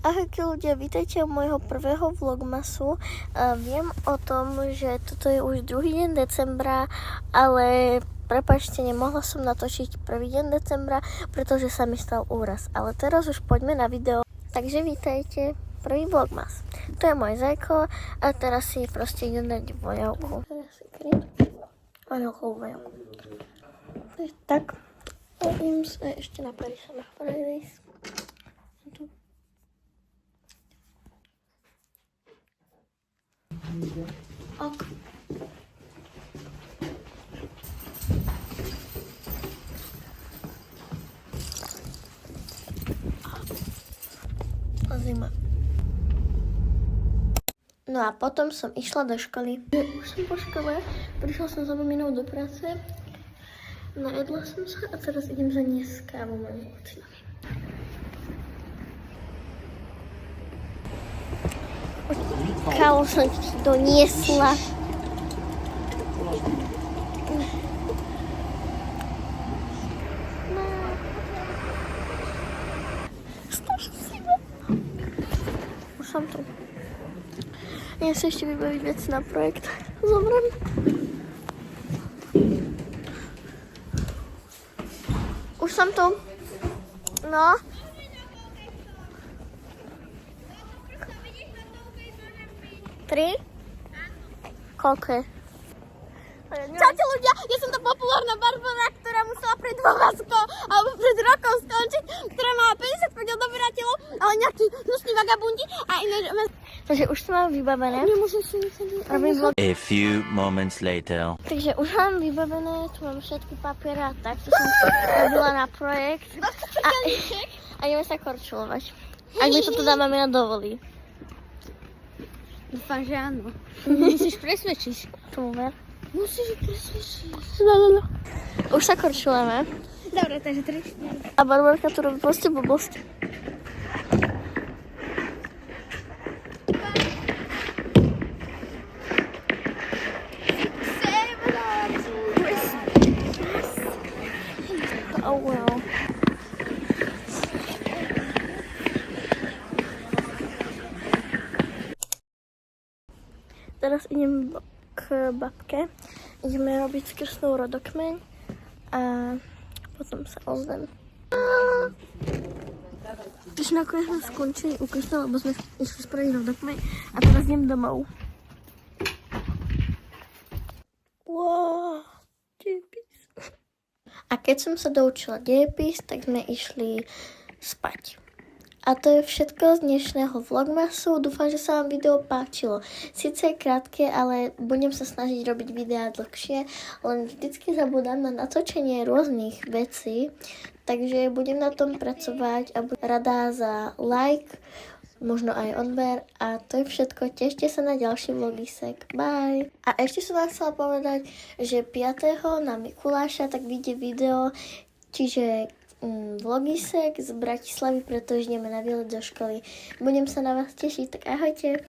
Ahojky ľudia, vítajte u môjho prvého vlogmasu. Viem o tom, že toto je už druhý deň decembra, ale prepáčte, nemohla som natočiť prvý deň decembra, pretože sa mi stal úraz. Ale teraz už poďme na video. Takže vítajte, prvý vlogmas. To je môj zajko a teraz si proste idem dať voňavku. Teraz si kryjem voňavkovú voňavku. Tak, a idem sa ešte na Parížanách Paradise. Ok. Zima. No a potom som išla do školy. Už som po škole, prišla som za maminou do práce, najedla som sa a teraz idem zaniesť kávu mojim ocinovi. Kávu som ti doniesla. Už som tu. Ja sa ešte vybaviť veci na projekt. Zomrem. Už som tu. No. Tri? Koľko je? Čaute ľudia, ja som tá populárna Barbara, ktorá musela pred pred rokom skončiť, ktorá má 55 odoberateľov, ale nejakí hnusní vagabundi a iné... Takže už to mám vybavené. Nemôžem si vlog. A few moments later. Takže už mám vybavené, tu mám všetky papiere a tak, to som robila na projekt. A ideme sa korčulovať. Ak mi to teda mamina dovolí. Dúfam, že áno. Musíš presvedčiť. Tomu ver. Musíš presvedčiť. Už sa korčuleme. Dobre, takže 3. A Barbarka tu robí proste blbosti. Oh well. Teraz idem k babke. Ideme robiť s krstnou rodokmeň a potom sa ozvem. Už nakoniec sme skončili u krstnou, lebo sme išli spraviť rodokmeň a teraz idem domov. Wow, dejepis. A keď som sa doučila dejepis, tak sme išli spať. A to je všetko z dnešného vlogmasu. Dúfam, že sa vám video páčilo. Sice je krátke, ale budem sa snažiť robiť videá dlhšie, len vždycky zabudám na natočenie rôznych vecí. Takže budem na tom pracovať a budem rada za like, možno aj odber. A to je všetko. Tešte sa na ďalší vlogisek. Bye! A ešte som vám chcela povedať, že 5. na Mikuláša tak vyjde video, čiže vlogisek z Bratislavy, pretože ideme na výlet do školy. Budem sa na vás tešiť, tak ahojte.